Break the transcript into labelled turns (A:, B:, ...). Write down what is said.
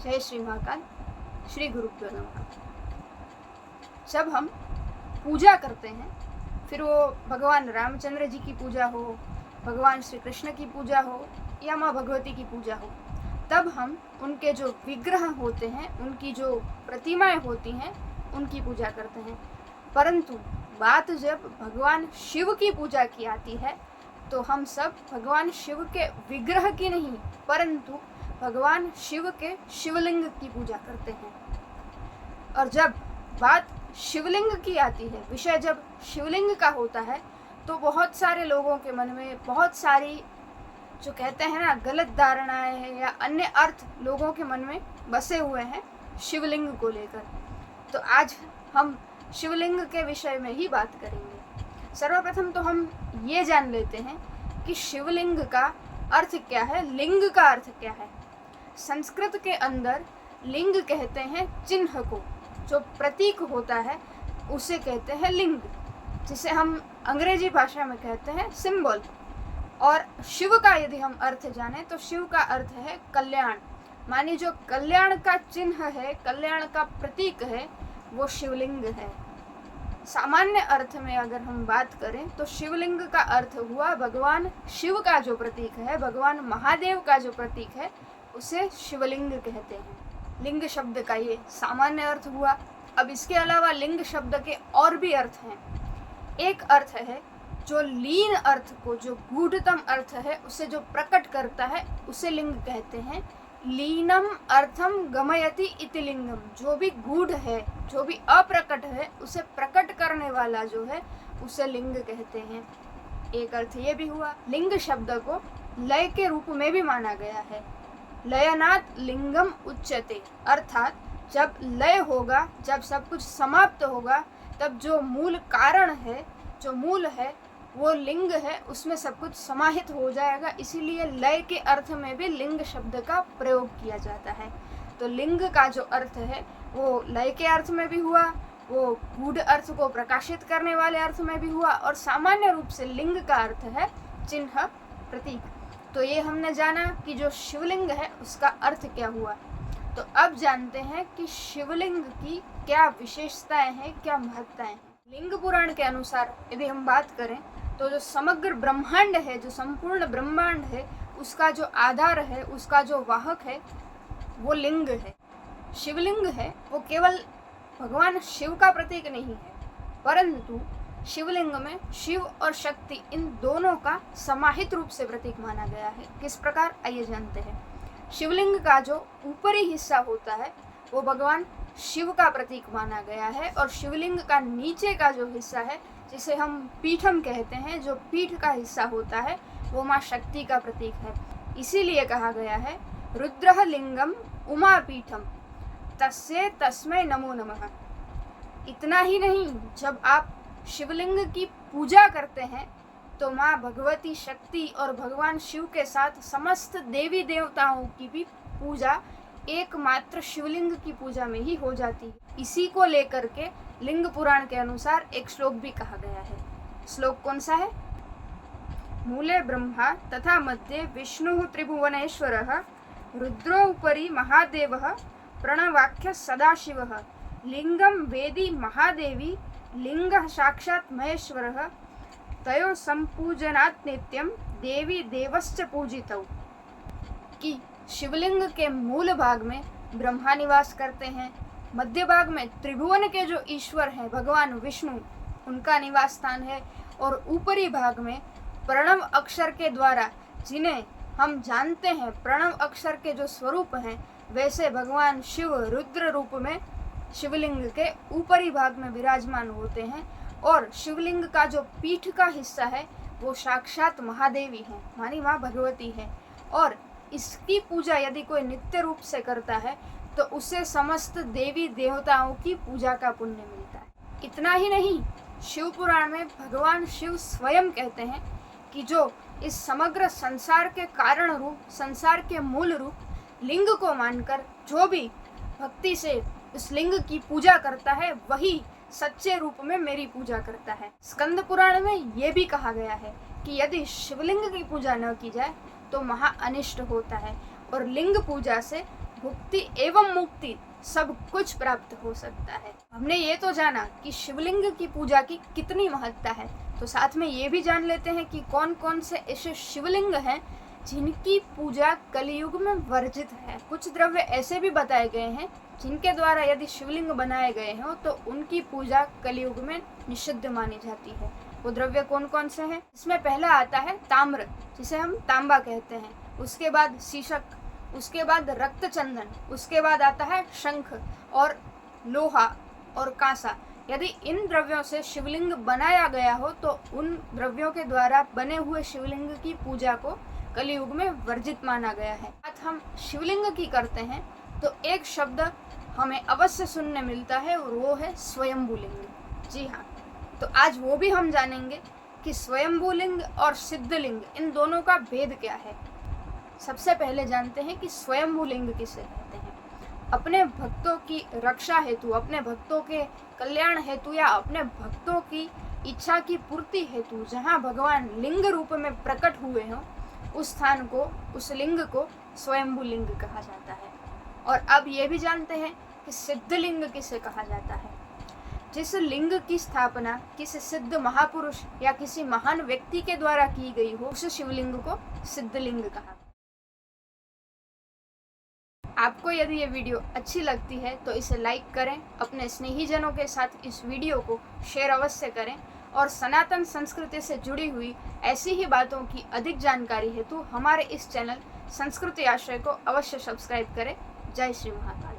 A: जय श्री महाकाल। श्री गुरुभ्यो नमः। जब हम पूजा करते हैं, फिर वो भगवान रामचंद्र जी की पूजा हो, भगवान श्री कृष्ण की पूजा हो या माँ भगवती की पूजा हो, तब हम उनके जो विग्रह होते हैं, उनकी जो प्रतिमाएं होती हैं, उनकी पूजा करते हैं। परंतु बात जब भगवान शिव की पूजा की आती है, तो हम सब भगवान शिव के विग्रह की नहीं, परंतु भगवान शिव के शिवलिंग की पूजा करते हैं। और जब बात शिवलिंग की आती है, विषय जब शिवलिंग का होता है, तो बहुत सारे लोगों के मन में बहुत सारी जो कहते हैं ना गलत धारणाएं हैं या अन्य अर्थ लोगों के मन में बसे हुए हैं शिवलिंग को लेकर। तो आज हम शिवलिंग के विषय में ही बात करेंगे। सर्वप्रथम तो हम ये जान लेते हैं कि शिवलिंग का अर्थ क्या है, लिंग का अर्थ क्या है। संस्कृत के अंदर लिंग कहते हैं चिन्ह को, जो प्रतीक होता है उसे कहते हैं लिंग, जिसे हम अंग्रेजी भाषा में कहते हैं सिंबल। और शिव का यदि हम अर्थ जाने तो शिव का अर्थ है कल्याण। मानी जो कल्याण का चिन्ह है, कल्याण का प्रतीक है, वो शिवलिंग है। सामान्य अर्थ में अगर हम बात करें तो शिवलिंग का अर्थ हुआ भगवान शिव का जो प्रतीक है, भगवान महादेव का जो प्रतीक है, उसे शिवलिंग कहते हैं। लिंग शब्द का ये सामान्य अर्थ हुआ। अब इसके अलावा लिंग शब्द के और भी अर्थ हैं। एक अर्थ है जो लीन अर्थ को, जो गूढ़तम अर्थ है, उसे जो प्रकट करता है, उसे लिंग कहते हैं। लीनम अर्थम गमयति इति लिंगम। जो भी गूढ़ है, जो भी अप्रकट है, उसे प्रकट करने वाला जो है, उसे लिंग कहते हैं। एक अर्थ ये भी हुआ। लिंग शब्द को लय के रूप में भी माना गया है। लयनात् लिंगम उच्यते, अर्थात जब लय होगा, जब सब कुछ समाप्त होगा, तब जो मूल कारण है, जो मूल है, वो लिंग है, उसमें सब कुछ समाहित हो जाएगा। इसीलिए लय के अर्थ में भी लिंग शब्द का प्रयोग किया जाता है। तो लिंग का जो अर्थ है वो लय के अर्थ में भी हुआ, वो गूढ़ अर्थ को प्रकाशित करने वाले अर्थ में भी हुआ, और सामान्य रूप से लिंग का अर्थ है चिन्ह, प्रतीक। तो ये हमने जाना कि जो शिवलिंग है उसका अर्थ क्या हुआ। तो अब जानते हैं कि शिवलिंग की क्या विशेषताएं हैं, क्या महत्ताएं हैं। लिंग पुराण के अनुसार यदि हम बात करें तो जो समग्र ब्रह्मांड है, जो संपूर्ण ब्रह्मांड है, उसका जो आधार है, उसका जो वाहक है, वो लिंग है। शिवलिंग है वो केवल भगवान शिव का प्रतीक नहीं है, परंतु शिवलिंग में शिव और शक्ति, इन दोनों का समाहित रूप से प्रतीक माना गया है। किस प्रकार, आइए जानते हैं। शिवलिंग का जो ऊपरी हिस्सा होता है वो भगवान शिव का प्रतीक माना गया है, और शिवलिंग का नीचे का जो हिस्सा है, जिसे हम पीठम कहते हैं, जो पीठ का हिस्सा होता है, वो माँ शक्ति का प्रतीक है। इसीलिए कहा गया है रुद्रः लिंगम उमा पीठम तस्ये तस्मै नमो नमः। इतना ही नहीं, जब आप शिवलिंग की पूजा करते हैं तो माँ भगवती शक्ति और भगवान शिव के साथ समस्त देवी देवताओं की भी पूजा एकमात्र शिवलिंग की पूजा में ही हो जाती है। इसी को लेकर के लिंग पुराण के अनुसार एक श्लोक भी कहा गया है। श्लोक कौन सा है? मूले ब्रह्मा तथा मध्ये विष्णु त्रिभुवनेश्वरः रुद्रोपरि महादेवः प्रणवाख्य सदाशिवः लिंगम वेदी महादेवी लिंग साक्षात् महेश्वरः तयो संपूजनात् नित्यम देवी देवश्च पूजितौ। कि शिवलिंग के मूल भाग में ब्रह्मा निवास करते हैं, मध्य भाग में त्रिभुवन के जो ईश्वर हैं भगवान विष्णु, उनका निवास स्थान है, और ऊपरी भाग में प्रणव अक्षर के द्वारा, जिन्हें हम जानते हैं प्रणव अक्षर के जो स्वरूप हैं, वैसे भगवान शिव रुद्र रूप में शिवलिंग के ऊपरी भाग में विराजमान होते हैं। और शिवलिंग का जो पीठ का हिस्सा है वो साक्षात महादेवी है, मानी माँ भगवती है। और इसकी पूजा यदि कोई नित्य रूप से करता है तो उसे समस्त देवी देवताओं की पूजा का पुण्य मिलता है। इतना ही नहीं, शिव पुराण में भगवान शिव स्वयं कहते हैं कि जो इस समग्र संसार के कारण रूप, संसार के मूल रूप लिंग को मानकर जो भी भक्ति से उस लिंग की पूजा करता है, वही सच्चे रूप में मेरी पूजा करता है। स्कंद पुराण में ये भी कहा गया है कि यदि शिवलिंग की पूजा न की जाए तो महा अनिष्ट होता है, और लिंग पूजा से भुक्ति एवं मुक्ति सब कुछ प्राप्त हो सकता है। हमने ये तो जाना कि शिवलिंग की पूजा की कितनी महत्ता है, तो साथ में ये भी जान लेते हैं कि कौन कौन से ऐसे शिवलिंग हैं जिनकी पूजा कलयुग में वर्जित है। कुछ द्रव्य ऐसे भी बताए गए हैं जिनके द्वारा यदि शिवलिंग बनाए गए हों तो उनकी पूजा कलयुग में निषिद्ध मानी जाती है। वो द्रव्य कौन कौन से हैं? इसमें पहला आता है ताम्र, जिसे हम तांबा कहते हैं, उसके बाद सीसक, उसके बाद रक्त चंदन, उसके बाद आता है शंख और लोहा और कांसा। यदि इन द्रव्यों से शिवलिंग बनाया गया हो तो उन द्रव्यों के द्वारा बने हुए शिवलिंग की पूजा को कलयुग में वर्जित माना गया है। बात हम शिवलिंग की करते हैं तो एक शब्द हमें अवश्य सुनने मिलता है और वो है स्वयंभूलिंग। जी हाँ, तो आज वो भी हम जानेंगे कि स्वयंभूलिंग और सिद्धलिंग इन दोनों का भेद क्या है। सबसे पहले जानते हैं कि स्वयंभूलिंग किसे कहते हैं। अपने भक्तों की रक्षा हेतु, अपने भक्तों के कल्याण हेतु या अपने भक्तों की इच्छा की पूर्ति हेतु जहाँ भगवान लिंग रूप में प्रकट हुए हों उस स्थान को, उस लिंग को स्वयंभूलिंग कहा जाता है। और अब ये भी जानते हैं कि सिद्धलिंग किसे कहा जाता है। जिस लिंग की स्थापना किसी सिद्ध महापुरुष या किसी महान व्यक्ति के द्वारा की गई हो उस शिवलिंग को सिद्धलिंग कहा। आपको यदि ये वीडियो अच्छी लगती है तो इसे लाइक करें, अपने स्नेहीजनों के साथ इस वीडियो को शेयर अवश्य करें और सनातन संस्कृति से जुड़ी हुई ऐसी ही बातों की अधिक जानकारी हेतु हमारे इस चैनल संस्कृति आश्रय को अवश्य सब्सक्राइब करें। जय श्री महाकाल।